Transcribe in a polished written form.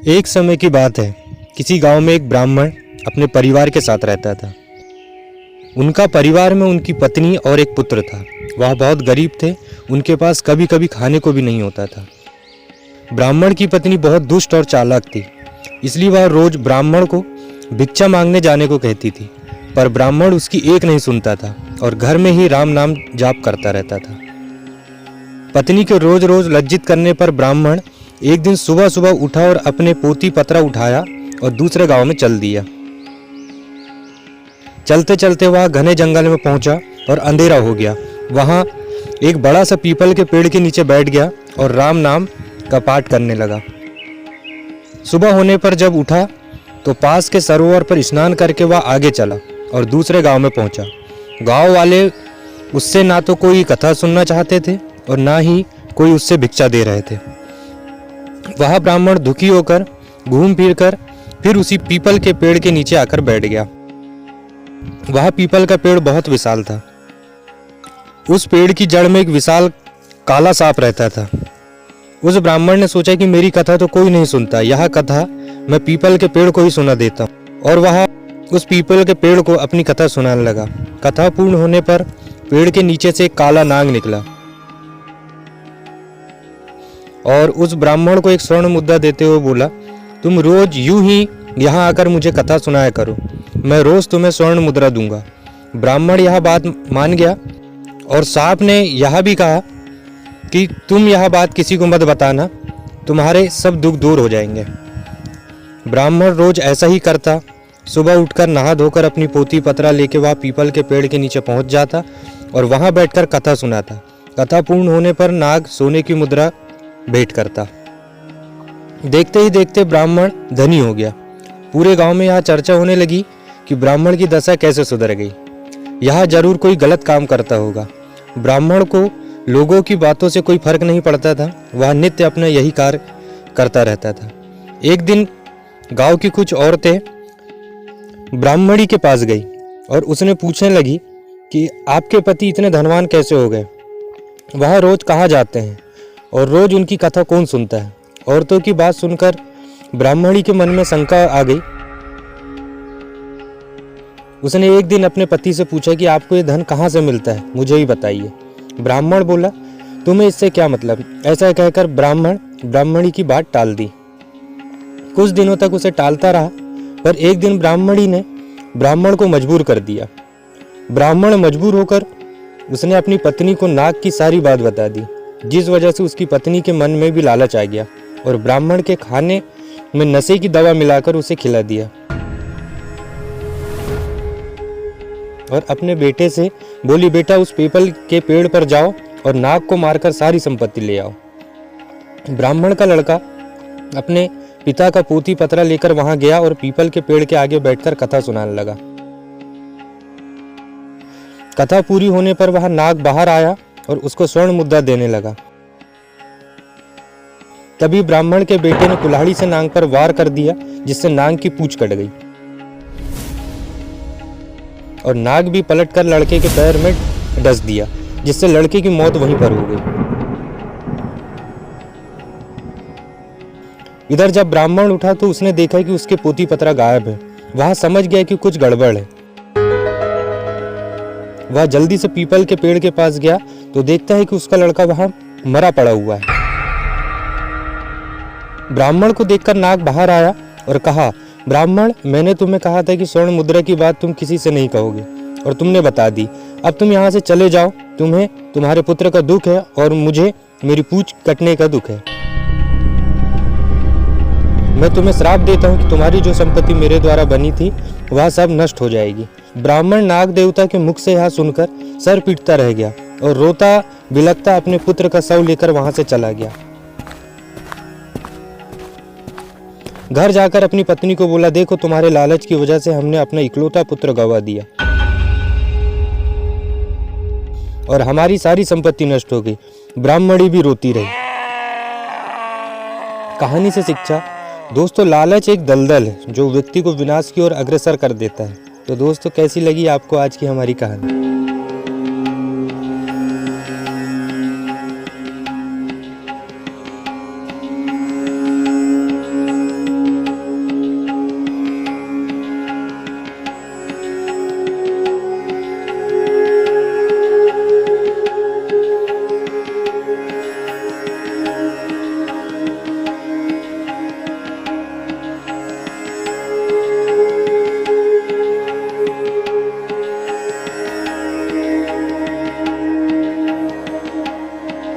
एक समय की बात है, किसी गांव में एक ब्राह्मण अपने परिवार के साथ रहता था। उनका परिवार में उनकी पत्नी और एक पुत्र था। वह बहुत गरीब थे, उनके पास कभी कभी खाने को भी नहीं होता था। ब्राह्मण की पत्नी बहुत दुष्ट और चालाक थी, इसलिए वह रोज ब्राह्मण को भिक्षा मांगने जाने को कहती थी, पर ब्राह्मण उसकी एक नहीं सुनता था और घर में ही राम नाम जाप करता रहता था। पत्नी के रोज रोज लज्जित करने पर ब्राह्मण एक दिन सुबह सुबह उठा और अपने पोती पतरा उठाया और दूसरे गांव में चल दिया। चलते चलते वह घने जंगल में पहुंचा और अंधेरा हो गया। वहां एक बड़ा सा पीपल के पेड़ के नीचे बैठ गया और राम नाम का पाठ करने लगा। सुबह होने पर जब उठा तो पास के सरोवर पर स्नान करके वह आगे चला और दूसरे गांव में पहुंचा। गांव वाले उससे ना तो कोई कथा सुनना चाहते थे और ना ही कोई उससे भिक्षा दे रहे थे। वह ब्राह्मण दुखी होकर घूम फिर कर फिर उसी पीपल के पेड़ के नीचे आकर बैठ गया। वह पीपल का पेड़ बहुत विशाल था। उस पेड़ की जड़ में एक विशाल काला सांप रहता था। उस ब्राह्मण ने सोचा कि मेरी कथा तो कोई नहीं सुनता, यह कथा मैं पीपल के पेड़ को ही सुना देता हूँ, और वह उस पीपल के पेड़ को अपनी कथा सुनाने लगा। कथा पूर्ण होने पर पेड़ के नीचे से एक काला नाग निकला और उस ब्राह्मण को एक स्वर्ण मुद्रा देते हुए बोला, तुम रोज यूं ही यहाँ आकर मुझे कथा सुनाया करो, मैं रोज तुम्हें स्वर्ण मुद्रा दूंगा। ब्राह्मण यह बात मान गया और सांप ने यह भी कहा कि तुम यह बात किसी को मत बताना, तुम्हारे सब दुख दूर हो जाएंगे। ब्राह्मण रोज ऐसा ही करता। सुबह उठकर नहा धोकर अपनी पोती पतरा लेके वह पीपल के पेड़ के नीचे पहुंच जाता और वहां बैठकर कथा सुनाता। कथा पूर्ण होने पर नाग सोने की मुद्रा भेंट करता। देखते ही देखते ब्राह्मण धनी हो गया। पूरे गांव में यह चर्चा होने लगी कि ब्राह्मण की दशा कैसे सुधर गई। यह जरूर कोई गलत काम करता होगा। ब्राह्मण को लोगों की बातों से कोई फर्क नहीं पड़ता था, वह नित्य अपना यही कार्य करता रहता था। एक दिन गांव की कुछ औरतें ब्राह्मणी के पास गई और उसने पूछने लगी कि आपके पति इतने धनवान कैसे हो गए, वह रोज कहाँ जाते हैं और रोज उनकी कथा कौन सुनता है। औरतों की बात सुनकर ब्राह्मणी के मन में शंका आ गई। उसने एक दिन अपने पति से पूछा कि आपको ये धन कहाँ से मिलता है, मुझे ही बताइए। ब्राह्मण बोला, तुम्हें इससे क्या मतलब। ऐसा कहकर ब्राह्मण ब्राह्मणी की बात टाल दी। कुछ दिनों तक उसे टालता रहा, पर एक दिन ब्राह्मणी ने ब्राह्मण को मजबूर कर दिया। ब्राह्मण मजबूर होकर उसने अपनी पत्नी को नाग की सारी बात बता दी, जिस वजह से उसकी पत्नी के मन में भी लालच आ गया और ब्राह्मण के खाने में नशे की दवा मिलाकर उसे खिला दिया और अपने बेटे से बोली, बेटा उस पीपल के पेड़ पर जाओ और नाग को मारकर सारी संपत्ति ले आओ। ब्राह्मण का लड़का अपने पिता का पोती पतरा लेकर वहां गया और पीपल के पेड़ के आगे बैठकर कथा सुनाने लगा। कथा पूरी होने पर वह नाग बाहर आया और उसको स्वर्ण मुद्रा देने लगा। तभी ब्राह्मण के बेटे ने कुल्हाड़ी से नाग पर वार कर दिया, जिससे नाग की पूंछ कट गई और नाग भी पलटकर लड़के के पैर में डस दिया, जिससे लड़के की मौत वहीं पर हो गई। इधर जब ब्राह्मण उठा तो उसने देखा कि उसके पोती पतरा गायब है। वह समझ गया कि कुछ गड़बड़ है। वह जल्दी से पीपल के पेड़ के पास गया तो देखता है कि उसका लड़का वहां मरा पड़ा हुआ है। ब्राह्मण को देखकर नाग बाहर आया और कहा, ब्राह्मण, मैंने तुम्हें कहा था कि स्वर्ण मुद्रा की बात तुम किसी से नहीं कहोगे और तुमने बता दी। अब तुम यहाँ से चले जाओ, तुम्हें तुम्हारे पुत्र का दुख है और मुझे मेरी पूंछ कटने का दुख है। मैं तुम्हें श्राप देता हूँ कि तुम्हारी जो संपत्ति मेरे द्वारा बनी थी वह सब नष्ट हो जाएगी। ब्राह्मण नाग देवता के मुख से यह सुनकर सर पीटता रह गया और रोता बिलखता अपने पुत्र का शव लेकर वहां से चला गया। घर जाकर अपनी पत्नी को बोला, देखो तुम्हारे लालच की वजह से हमने अपना इकलौता पुत्र गवा दिया और हमारी सारी संपत्ति नष्ट हो गई। ब्राह्मणी भी रोती रही। कहानी से शिक्षा, दोस्तों, लालच एक दलदल है जो व्यक्ति को विनाश की ओर अग्रसर कर देता है। तो दोस्तों, कैसी लगी आपको आज की हमारी कहानी?